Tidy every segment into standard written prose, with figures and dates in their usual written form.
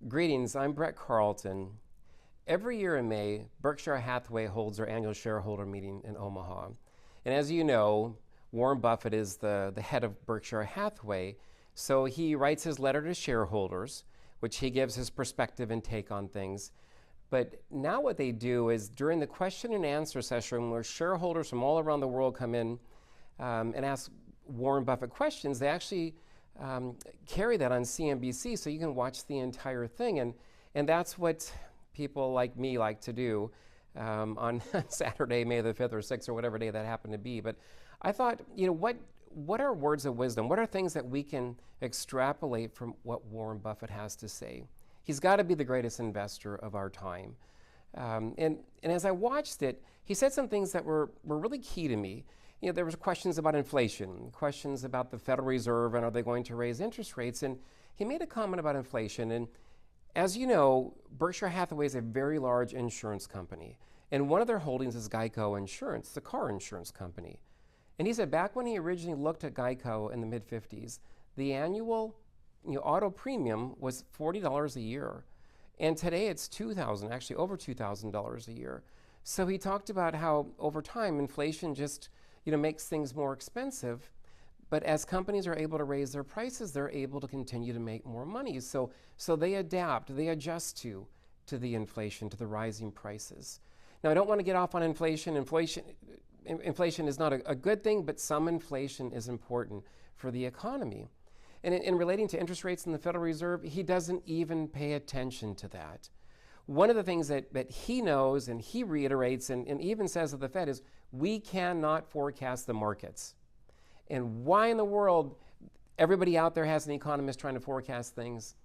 Greetings, I'm Brett Carleton. Every year in May, Berkshire Hathaway holds their annual shareholder meeting in Omaha. And as you know, Warren Buffett is the head of Berkshire Hathaway, so he writes his letter to shareholders, which he gives his perspective and take on things. But now what they do is during the question and answer session where shareholders from all around the world come in and ask Warren Buffett questions, they actually carry that on CNBC so you can watch the entire thing. And that's what people like me like to do on Saturday, May the 5th or 6th or whatever day that happened to be. But I thought, what are words of wisdom? What are things that we can extrapolate from what Warren Buffett has to say? He's got to be the greatest investor of our time. And as I watched it, he said some things that were really key to me. There was questions about inflation, questions about the Federal Reserve and are they going to raise interest rates? And he made a comment about inflation. And as you know, Berkshire Hathaway is a very large insurance company. And one of their holdings is Geico Insurance, the car insurance company. And he said back when he originally looked at Geico in the mid-50s, the annual auto premium was $40 a year. And today it's $2,000, actually over $2,000 a year. So he talked about how over time inflation just makes things more expensive. But as companies are able to raise their prices, they're able to continue to make more money. So they adapt, they adjust to the inflation, to the rising prices. Now, I don't want to get off on inflation. Inflation is not a good thing, but some inflation is important for the economy. And in relating to interest rates in the Federal Reserve, he doesn't even pay attention to that. One of the things that he knows and he reiterates and even says of the Fed is we cannot forecast the markets. And why in the world everybody out there has an economist trying to forecast things?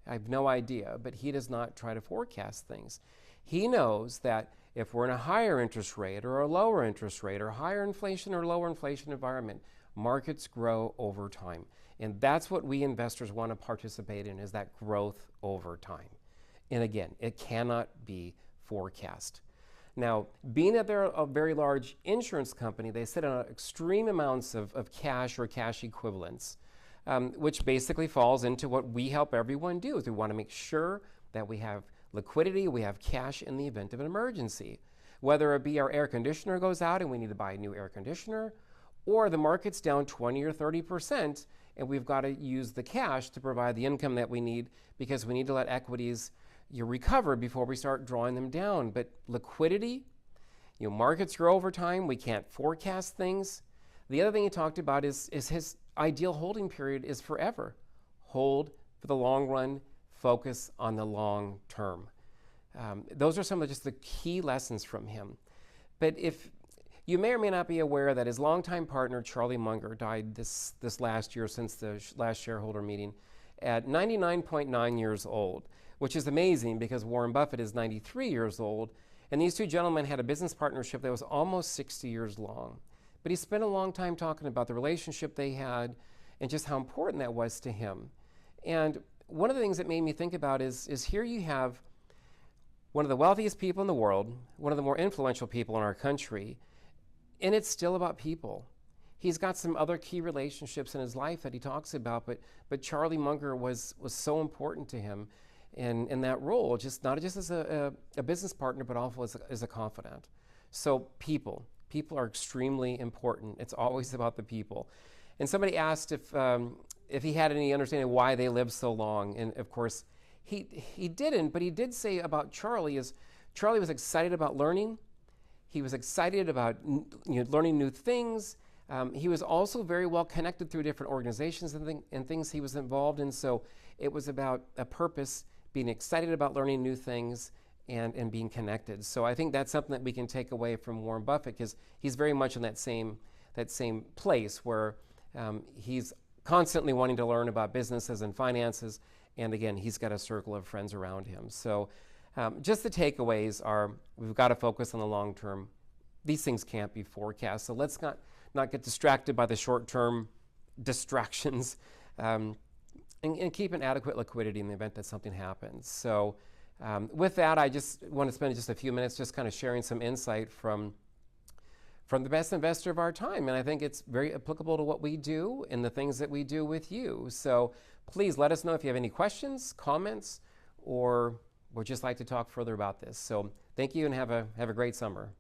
I have no idea, but he does not try to forecast things. He knows that if we're in a higher interest rate or a lower interest rate or higher inflation or lower inflation environment, markets grow over time. And that's what we investors want to participate in, is that growth over time. And again, it cannot be forecast. Now, being that they're a very large insurance company, they sit on extreme amounts of cash or cash equivalents, which basically falls into what we help everyone do. Is we want to make sure that we have liquidity, we have cash in the event of an emergency. Whether it be our air conditioner goes out and we need to buy a new air conditioner, or the market's down 20 or 30% and we've got to use the cash to provide the income that we need because we need to let equities recover before we start drawing them down. But liquidity, markets grow over time. We can't forecast things. The other thing he talked about is his ideal holding period is forever. Hold for the long run, focus on the long term. Those are some of just the key lessons from him. But if you may or may not be aware that his longtime partner, Charlie Munger, died this last year since the last shareholder meeting at 99.9 years old, which is amazing because Warren Buffett is 93 years old. And these two gentlemen had a business partnership that was almost 60 years long. But he spent a long time talking about the relationship they had and just how important that was to him. And one of the things that made me think about is here you have one of the wealthiest people in the world, one of the more influential people in our country, and it's still about people. He's got some other key relationships in his life that he talks about, but Charlie Munger was so important to him in that role, not just as a business partner, but also as a confidant. So people are extremely important. It's always about the people. And somebody asked if he had any understanding of why they lived so long, and of course he didn't. But he did say about Charlie is Charlie was excited about learning. He was excited about learning new things. He was also very well connected through different organizations and things he was involved in. So it was about a purpose, being excited about learning new things and being connected. So I think that's something that we can take away from Warren Buffett because he's very much in that same place where he's constantly wanting to learn about businesses and finances. And again, he's got a circle of friends around him. So just the takeaways are we've got to focus on the long term. These things can't be forecast. So let's not get distracted by the short-term distractions and keep an adequate liquidity in the event that something happens. So with that, I just want to spend just a few minutes just kind of sharing some insight from the best investor of our time. And I think it's very applicable to what we do and the things that we do with you. So please let us know if you have any questions, comments, or would just like to talk further about this. So thank you and have a great summer.